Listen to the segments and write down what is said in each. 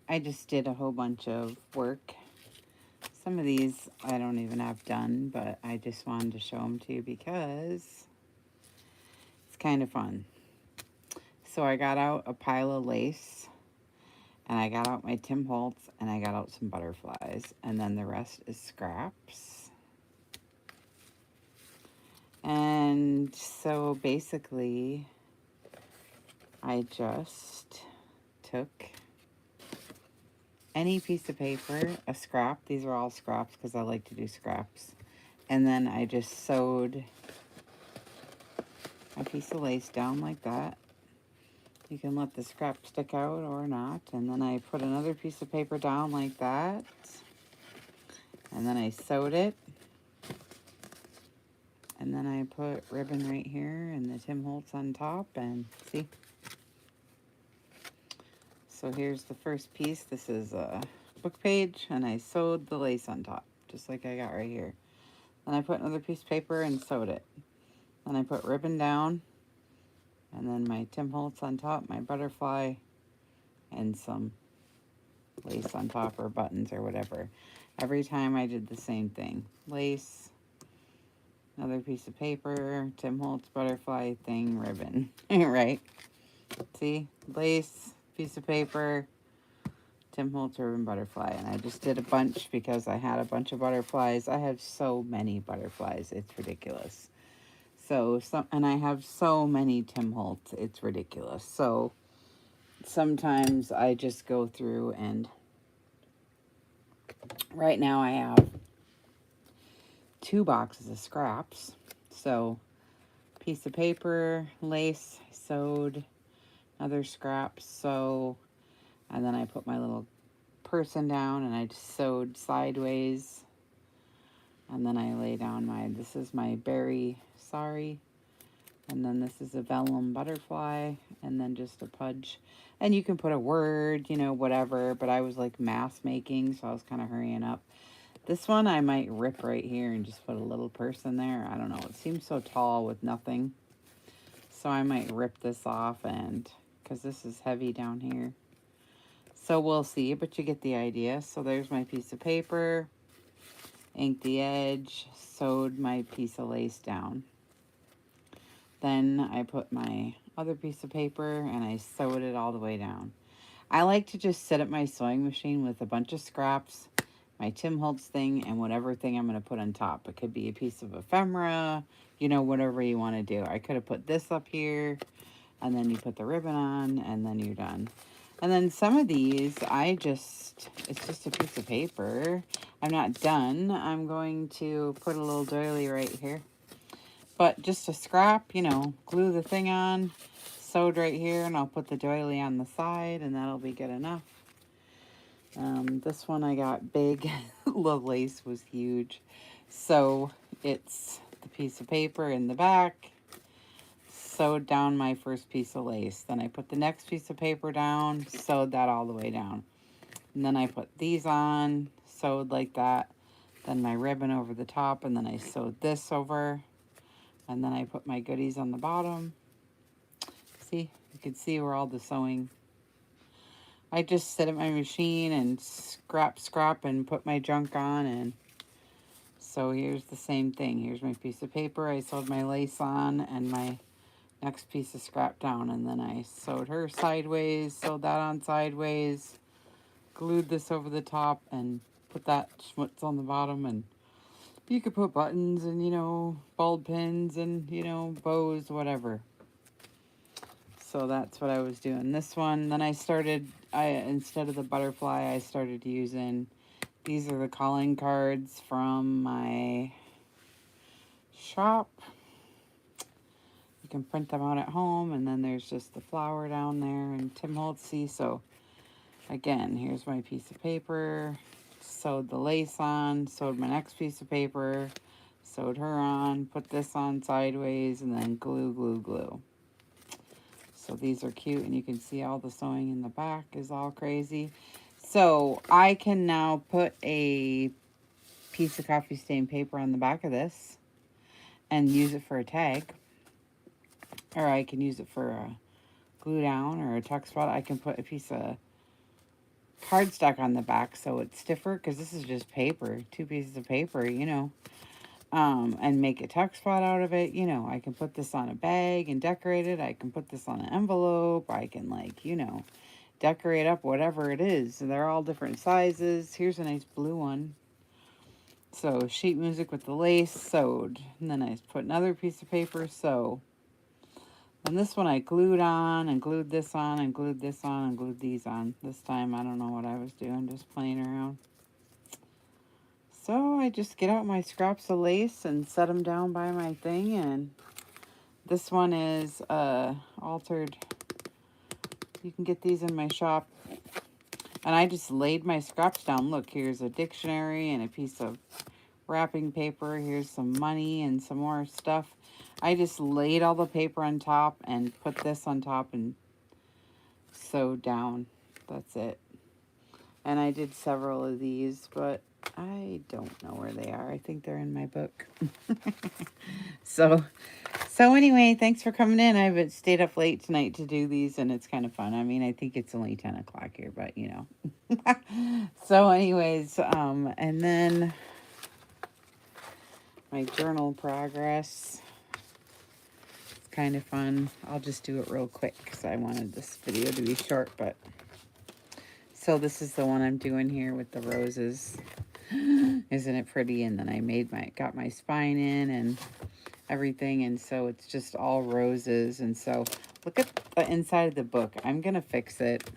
I just did a whole bunch of work. Some of these I don't even have done, but I just wanted to show them to you because it's kind of fun. So I got out a pile of lace, and I got out my Tim Holtz, and I got out some butterflies, and then the rest is scraps. And so basically, I just took any piece of paper, a scrap, these are all scraps because I like to do scraps, and then I just sewed a piece of lace down like that. You can let the scrap stick out or not, and then I put another piece of paper down like that, and then I sewed it, and then I put ribbon right here and the Tim Holtz on top, and see? So here's the first piece. This is a book page, and I sewed the lace on top, just like I got right here. Then I put another piece of paper and sewed it. Then I put ribbon down, and then my Tim Holtz on top, my butterfly, and some lace on top or buttons or whatever. Every time I did the same thing. Lace, another piece of paper, Tim Holtz butterfly thing, ribbon. Right? See? Lace, piece of paper, Tim Holtz ribbon butterfly. And I just did a bunch because I had a bunch of butterflies. I have so many butterflies. It's ridiculous. And I have so many Tim Holtz. It's ridiculous. So sometimes I just go through and right now I have 2 boxes of scraps. So piece of paper, lace, sewed, another scrap, sew, and then I put my little person down and I just sewed sideways. And then I lay down this is my berry sari, and then this is a vellum butterfly, and then just a pudge. And you can put a word, whatever, but I was like mass making, so I was kind of hurrying up. This one I might rip right here and just put a little person there. I don't know. It seems so tall with nothing. So I might rip this off, and because this is heavy down here. So we'll see, but you get the idea. So there's my piece of paper. Inked the edge. Sewed my piece of lace down. Then I put my other piece of paper and I sewed it all the way down. I like to just sit at my sewing machine with a bunch of scraps, my Tim Holtz thing, and whatever thing I'm going to put on top. It could be a piece of ephemera, whatever you want to do. I could have put this up here, and then you put the ribbon on, and then you're done. And then some of these, it's just a piece of paper. I'm not done. I'm going to put a little doily right here. But just a scrap, glue the thing on, sewed right here, and I'll put the doily on the side, and that'll be good enough. This one I got big. The lace was huge. So it's the piece of paper in the back, sewed down my first piece of lace. Then I put the next piece of paper down, sewed that all the way down. And then I put these on, sewed like that. Then my ribbon over the top, and then I sewed this over. And then I put my goodies on the bottom. See, you can see where all the sewing. I just sit at my machine and scrap, and put my junk on. And so here's the same thing. Here's my piece of paper. I sewed my lace on and my next piece of scrap down. And then I sewed her sideways, sewed that on sideways, glued this over the top, and put that schmutz on the bottom. And you could put buttons and, bulb pins and, bows, whatever. So that's what I was doing. This one, then instead of the butterfly, I started using, these are the calling cards from my shop. You can print them out at home, and then there's just the flower down there and Tim Holtz. So again, here's my piece of paper. Sewed the lace on, sewed my next piece of paper, sewed her on, put this on sideways, and then glue. So these are cute, and you can see all the sewing in the back is all crazy. So I can now put a piece of coffee stain paper on the back of this and use it for a tag. Or I can use it for a glue down or a tuck spot. I can put a piece of cardstock on the back so it's stiffer, because this is just paper, 2 pieces of paper, you know. And make a tuck spot out of it. You know, I can put this on a bag and decorate it. I can put this on an envelope. I can, like, you know, decorate up whatever it is. And they're all different sizes. Here's a nice blue one. So sheet music with the lace sewed. And then I put another piece of paper, sew. And this one I glued on and glued this on and glued this on and glued these on. This time I don't know what I was doing, just playing around. So I just get out my scraps of lace and set them down by my thing. And this one is altered. You can get these in my shop. And I just laid my scraps down. Look, here's a dictionary and a piece of wrapping paper. Here's some money and some more stuff. I just laid all the paper on top and put this on top and sewed down. That's it. And I did several of these, but I don't know where they are. I think they're in my book. So anyway, thanks for coming in. I've stayed up late tonight to do these, and it's kind of fun. I mean, I think it's only 10 o'clock here, but you know. So anyways, and then my journal progress. It's kind of fun. I'll just do it real quick because I wanted this video to be short, but so this is the one I'm doing here with the roses. Isn't it pretty? And then I got my spine in and everything, and so it's just all roses. And so look at the inside of the book. I'm gonna fix it.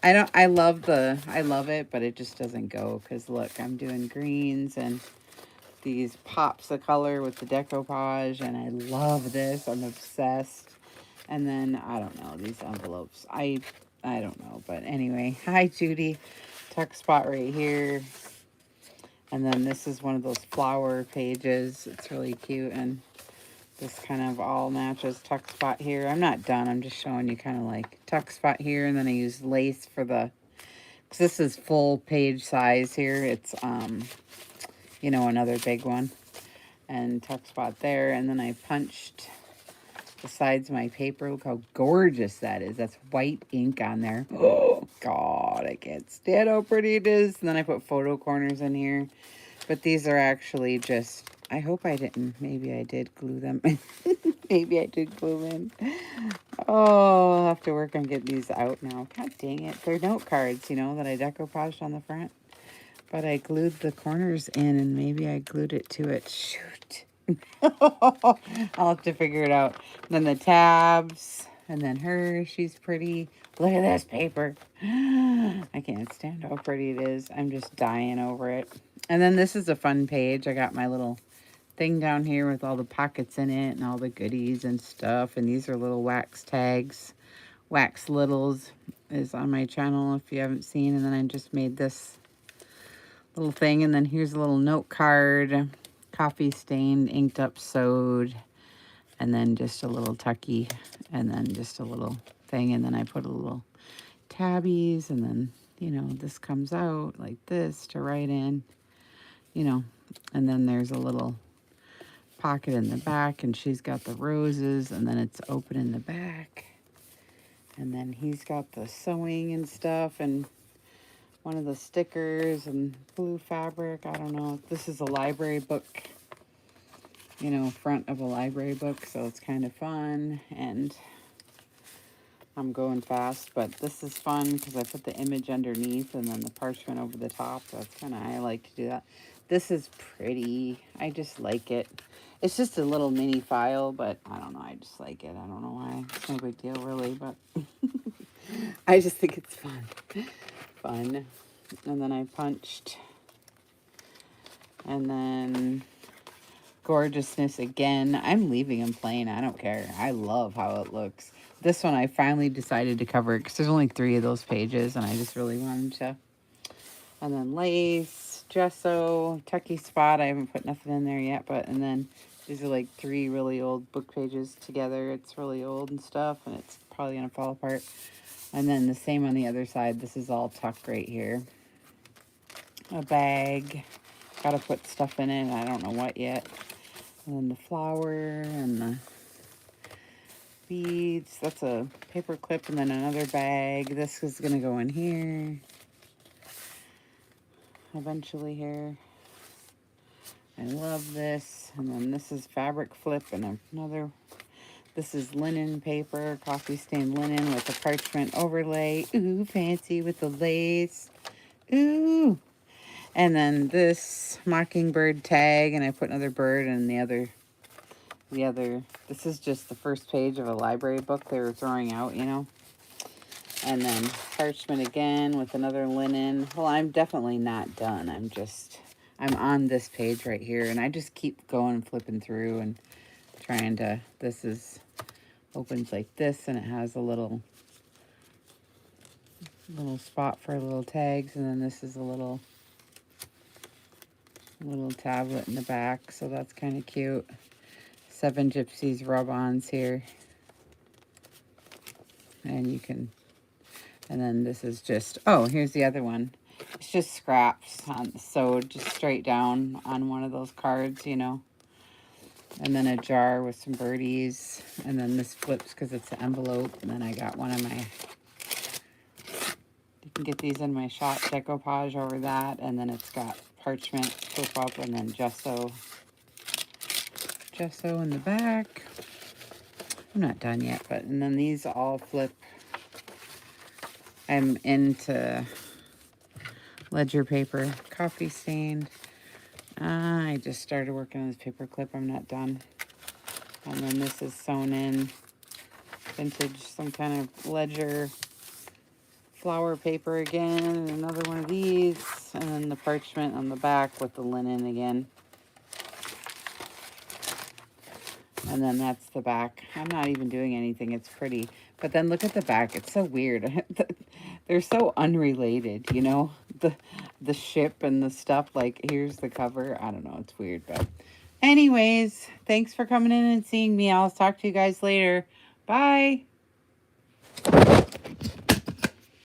I love it, but it just doesn't go, because look, I'm doing greens and these pops of color with the decoupage, and I love this. I'm obsessed. And then I don't know, these envelopes, I don't know, but anyway. Hi Judy. Tuck spot right here. And then this is one of those flower pages. It's really cute, and this kind of all matches. Tuck spot here. I'm not done. I'm just showing you kind of like tuck spot here, and then I use lace for the, because this is full page size here. It's, you know, another big one. And tuck spot there, and then I punched the sides of my paper. Look how gorgeous that is. That's white ink on there. Oh, God, I can't stand how pretty it is. And then I put photo corners in here. But these are actually just, I hope I didn't, maybe I did glue them. Maybe I did glue them. Oh, I'll have to work on getting these out now. God dang it. They're note cards, you know, that I decoupaged on the front. But I glued the corners in, and maybe I glued it to it. Shoot. I'll have to figure it out. And then the tabs, and then her, she's pretty. Look at this paper. I can't stand how pretty it is. I'm just dying over it. And then this is a fun page. I got my little thing down here with all the pockets in it and all the goodies and stuff. And these are little wax tags. Wax Littles is on my channel if you haven't seen. And then I just made this little thing. And then here's a little note card. Coffee stained, inked up, sewed. And then just a little tucky. And then just a little thing. And then I put a little tabbies. And then, you know, this comes out like this to write in. You know, and then there's a little pocket in the back, and she's got the roses, and then it's open in the back. And then he's got the sewing and stuff, and one of the stickers and blue fabric. I don't know. This is a library book, you know, front of a library book, so it's kind of fun. And I'm going fast, but this is fun because I put the image underneath and then the parchment over the top. That's kind of, I like to do that. This is pretty. I just like it. It's just a little mini file, but I don't know. I just like it. I don't know why. It's no big deal, really, but I just think it's fun. Fun. And then I punched. And then Gorgeousness again. I'm leaving them plain. I don't care. I love how it looks. This one I finally decided to cover because there's only 3 of those pages, and I just really wanted to. And then lace, gesso, tucky spot. I haven't put nothing in there yet, but, and then these are like 3 really old book pages together. It's really old and stuff, and it's probably going to fall apart. And then the same on the other side. This is all tucked right here. A bag. Got to put stuff in it. I don't know what yet. And then the flower and the beads. That's a paper clip, and then another bag. This is going to go in here. eventually here. I love this. And then this is fabric flip and another. This is linen paper, coffee stained linen with a parchment overlay. Ooh, fancy with the lace. Ooh. And then this mockingbird tag, and I put another bird in the other. This is just the first page of a library book they were throwing out, you know. And then parchment again with another linen. Well, I'm definitely not done. I'm on this page right here, and I just keep going, flipping through and trying to, opens like this, and it has a little spot for little tags, and then this is a little tablet in the back, so that's kind of cute. 7 Gypsies rub-ons here. And you can, and then this is just, oh, here's the other one. It's just scraps sewed just straight down on one of those cards, you know. And then a jar with some birdies. And then this flips because it's an envelope. And then I got one of my, you can get these in my shop decoupage over that. And then it's got parchment, flip up, and then gesso in the back. I'm not done yet, but, and then these all flip. I'm into ledger paper, coffee stained. I just started working on this paper clip. I'm not done. And then this is sewn in vintage, some kind of ledger flower paper again. And another one of these. And then the parchment on the back with the linen again. And then that's the back. I'm not even doing anything. It's pretty. But then look at the back. It's so weird. They're so unrelated, you know? The ship and the stuff. Like, here's the cover. I don't know. It's weird. But anyways, thanks for coming in and seeing me. I'll talk to you guys later. Bye.